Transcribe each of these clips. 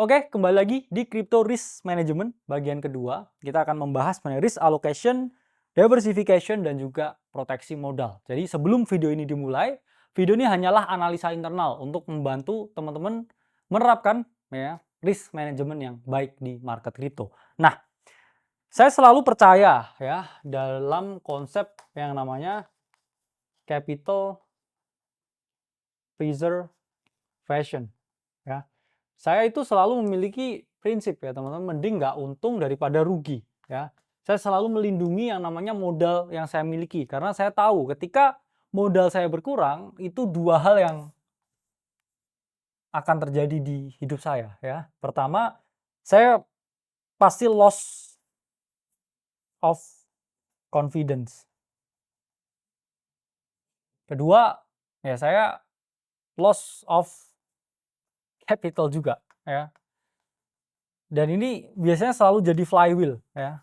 Oke, kembali lagi di Crypto Risk Management bagian kedua. Kita akan membahas mengenai risk allocation, diversification, dan juga proteksi modal. Jadi sebelum video ini dimulai, video ini hanyalah analisa internal untuk membantu teman-teman menerapkan ya risk management yang baik di market kripto. Nah, saya selalu percaya ya dalam konsep yang namanya capital preservation ya. Saya itu selalu memiliki prinsip ya teman-teman, mending nggak untung daripada rugi ya. Saya selalu melindungi yang namanya modal yang saya miliki, karena saya tahu ketika modal saya berkurang, itu dua hal yang akan terjadi di hidup saya ya. Pertama, saya pasti loss of confidence. Kedua, ya saya loss of capital juga ya. Dan ini biasanya selalu jadi flywheel ya.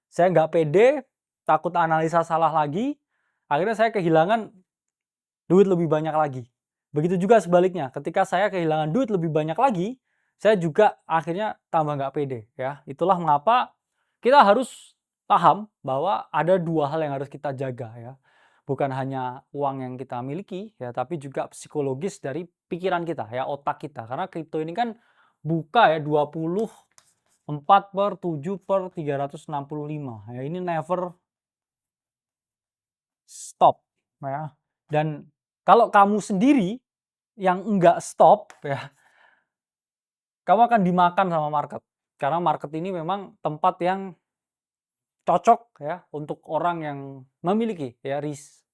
Saya nggak pede, takut analisa salah lagi, akhirnya saya kehilangan duit lebih banyak lagi. Begitu juga sebaliknya, ketika saya kehilangan duit lebih banyak lagi, saya juga akhirnya tambah nggak pede ya. Itulah mengapa kita harus paham bahwa ada dua hal yang harus kita jaga ya. Bukan hanya uang yang kita miliki ya, tapi juga psikologis dari pikiran kita ya, otak kita. Karena kripto ini kan buka ya 24/7/365 ya, ini never stop ya. Dan kalau kamu sendiri yang enggak stop ya, kamu akan dimakan sama market. Karena market ini memang tempat yang cocok ya untuk orang yang memiliki ya risk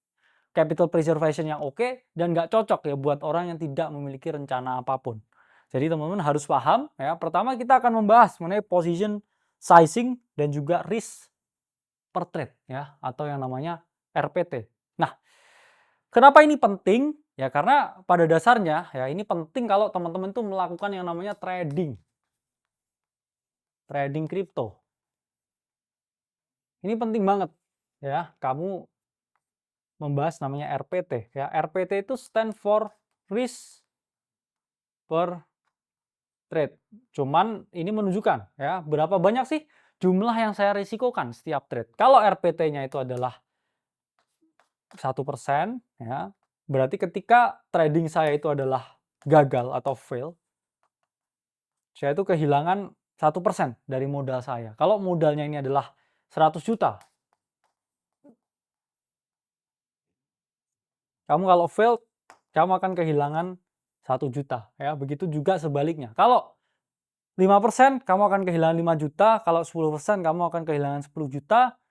capital preservation yang oke, dan nggak cocok ya buat orang yang tidak memiliki rencana apapun. Jadi teman-teman harus paham ya. Pertama kita akan membahas mengenai position sizing dan juga risk per trade ya, atau yang namanya RPT. Nah, kenapa ini penting? Ya karena pada dasarnya ya ini penting kalau teman-teman tuh melakukan yang namanya trading kripto. Ini penting banget ya, kamu membahas namanya RPT ya. RPT itu stand for risk per trade. Cuman ini menunjukkan ya berapa banyak sih jumlah yang saya risikokan setiap trade. Kalau RPT-nya itu adalah 1% ya, berarti ketika trading saya itu adalah gagal atau fail, saya itu kehilangan 1% dari modal saya. Kalau modalnya ini adalah 100 juta, kamu kalau fail, kamu akan kehilangan 1 juta ya. Begitu juga sebaliknya. Kalau 5% kamu akan kehilangan 5 juta, kalau 10% kamu akan kehilangan 10 juta,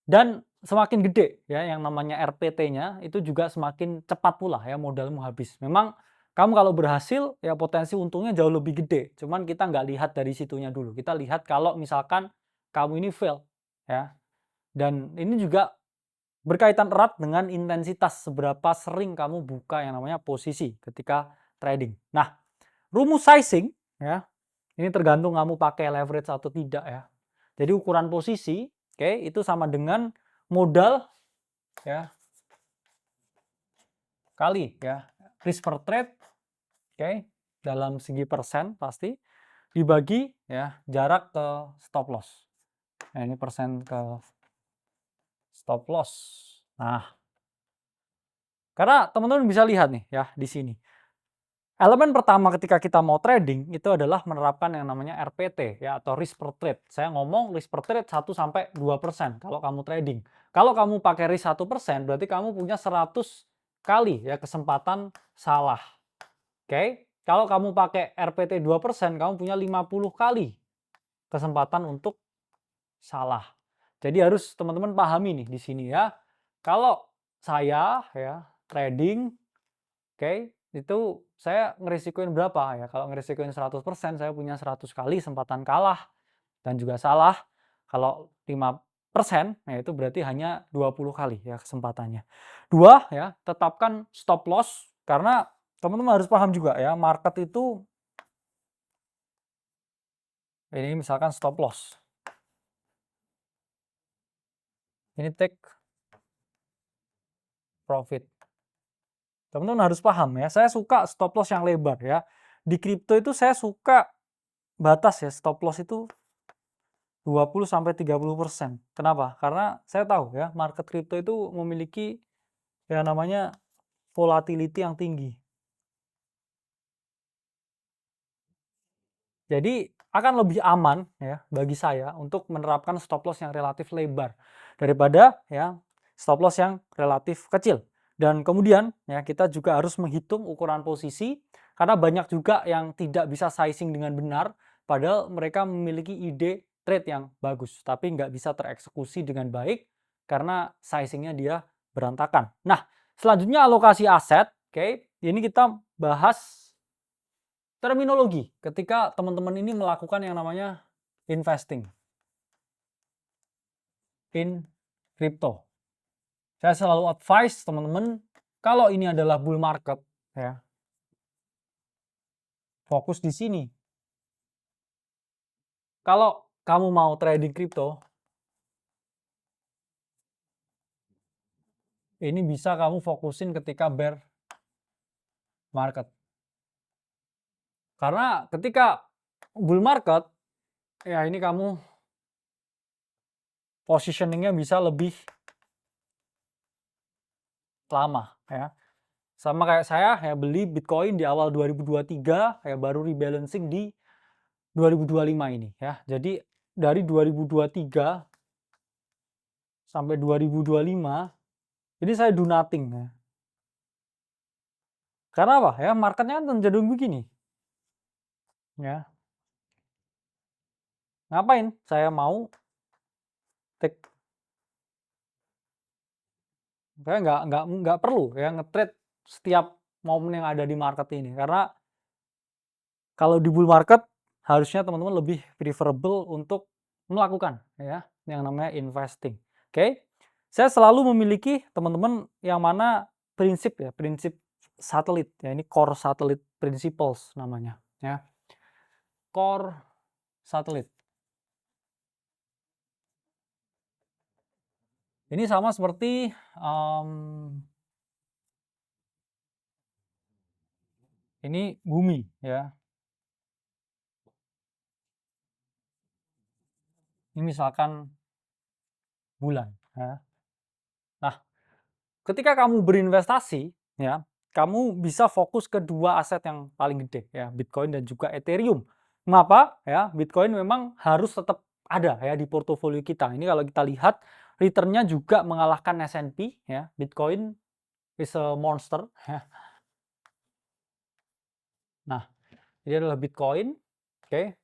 dan semakin gede ya yang namanya RPT-nya itu juga semakin cepat pula ya modalmu habis. Memang kamu kalau berhasil ya potensi untungnya jauh lebih gede. Cuman kita nggak lihat dari situnya dulu. Kita lihat kalau misalkan kamu ini fail ya. Dan ini juga berkaitan erat dengan intensitas seberapa sering kamu buka yang namanya posisi ketika trading. Nah, rumus sizing ya, ini tergantung kamu pakai leverage atau tidak ya. Jadi ukuran posisi, oke, itu sama dengan modal ya kali ya risk per trade, oke, dalam segi persen pasti dibagi ya jarak ke stop loss. Nah, ini persen ke stop loss. Nah, karena teman-teman bisa lihat nih ya di sini. Elemen pertama ketika kita mau trading itu adalah menerapkan yang namanya RPT ya, atau risk per trade. Saya ngomong risk per trade 1-2% kalau kamu trading. Kalau kamu pakai risk 1%, berarti kamu punya 100 kali ya kesempatan salah. Oke? Kalau kamu pakai RPT 2%, kamu punya 50 kali kesempatan untuk salah. Jadi harus teman-teman pahami nih di sini ya. Kalau saya ya trading, oke, itu saya ngerisikoin berapa ya, kalau ngerisikoin 100% saya punya 100 kali kesempatan kalah dan juga salah. Kalau 5% ya itu berarti hanya 20 kali ya kesempatannya. Dua ya, tetapkan stop loss, karena teman-teman harus paham juga ya, market itu ini misalkan stop loss. Ini take profit. Teman-teman harus paham ya, saya suka stop loss yang lebar ya. Di kripto itu saya suka batas ya stop loss itu 20-30%. Kenapa? Karena saya tahu ya market crypto itu memiliki yang namanya volatility yang tinggi. Jadi akan lebih aman ya bagi saya untuk menerapkan stop loss yang relatif lebar daripada ya stop loss yang relatif kecil. Dan kemudian ya kita juga harus menghitung ukuran posisi karena banyak juga yang tidak bisa sizing dengan benar padahal mereka memiliki ide trade yang bagus tapi nggak bisa tereksekusi dengan baik karena sizingnya dia berantakan. Nah, selanjutnya alokasi aset. Oke, ini kita bahas terminologi ketika teman-teman ini melakukan yang namanya investing in crypto. Saya selalu advise teman-teman kalau ini adalah bull market ya, fokus di sini. Kalau kamu mau trading crypto, ini bisa kamu fokusin ketika bear market. Karena ketika bull market ya ini kamu positioningnya bisa lebih lama ya. Sama kayak saya ya beli Bitcoin di awal 2023 ya baru rebalancing di 2025 ini ya. Jadi dari 2023 sampai 2025 ini saya do nothing ya. Karena apa ya marketnya kan cenderung begini ya. Ngapain saya mau take, saya nggak perlu ya nge-trade setiap momen yang ada di market ini karena kalau di bull market harusnya teman-teman lebih preferable untuk melakukan ya yang namanya investing. Oke. Saya selalu memiliki teman-teman yang mana prinsip ya, prinsip satelit ya, ini core satellite principles namanya ya. Core satelit. Ini sama seperti ini bumi ya. Ini misalkan bulan ya. Nah, ketika kamu berinvestasi ya, kamu bisa fokus ke dua aset yang paling gede ya, Bitcoin dan juga Ethereum. Mengapa? Ya, Bitcoin memang harus tetap ada ya di portofolio kita. Ini kalau kita lihat return-nya juga mengalahkan S&P ya. Bitcoin is a monster ya. Nah, ini adalah Bitcoin. Oke.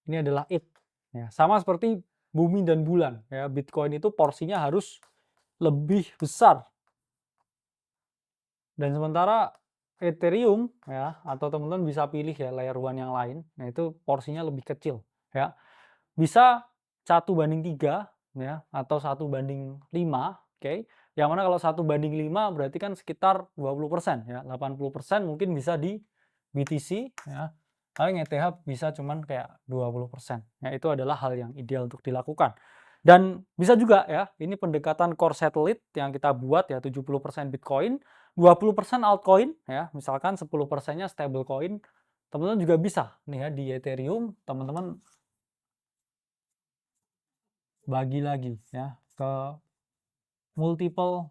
Ini adalah it. Ya, sama seperti bumi dan bulan ya. Bitcoin itu porsinya harus lebih besar. Dan sementara Ethereum ya atau teman-teman bisa pilih ya layer 1 yang lain. Nah, itu porsinya lebih kecil ya. Bisa 1:3 ya atau 1:5, oke. Yang mana kalau 1:5 berarti kan sekitar 20% ya. 80% mungkin bisa di BTC ya. Paling ETH bisa cuman kayak 20%. Ya, itu adalah hal yang ideal untuk dilakukan. Dan bisa juga ya, ini pendekatan core satellite yang kita buat ya 70% Bitcoin, 20% altcoin ya, misalkan 10%-nya stablecoin. Teman-teman juga bisa nih ya di Ethereum, teman-teman bagi lagi ya ke multiple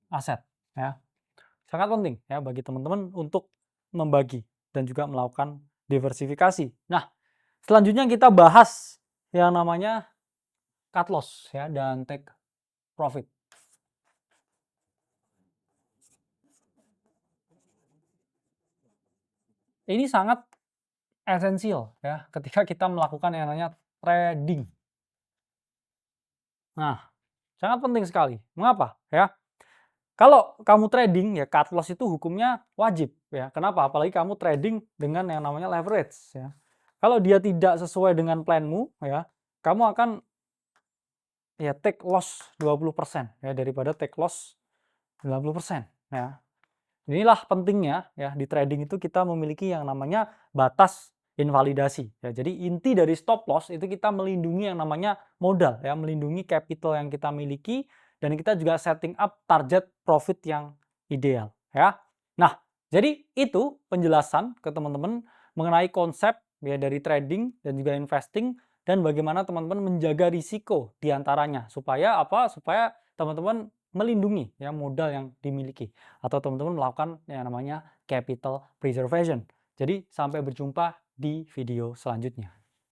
aset ya. Sangat penting ya bagi teman-teman untuk membagi dan juga melakukan diversifikasi. Nah, selanjutnya kita bahas yang namanya cut loss ya dan take profit. Ini sangat esensial ya ketika kita melakukan yang namanya trading. Nah, sangat penting sekali. Mengapa? Ya. Kalau kamu trading ya cut loss itu hukumnya wajib ya. Kenapa? Apalagi kamu trading dengan yang namanya leverage ya. Kalau dia tidak sesuai dengan planmu ya, kamu akan ya take loss 20% ya daripada take loss 90% ya. Inilah pentingnya ya di trading itu kita memiliki yang namanya batas invalidasi ya. Jadi inti dari stop loss itu kita melindungi yang namanya modal ya, melindungi capital yang kita miliki dan kita juga setting up target profit yang ideal ya. Nah, Jadi itu penjelasan ke teman-teman mengenai konsep ya dari trading dan juga investing dan bagaimana teman-teman menjaga risiko di antaranya supaya apa? Supaya teman-teman melindungi ya modal yang dimiliki atau teman-teman melakukan yang namanya capital preservation. Jadi sampai berjumpa di video selanjutnya.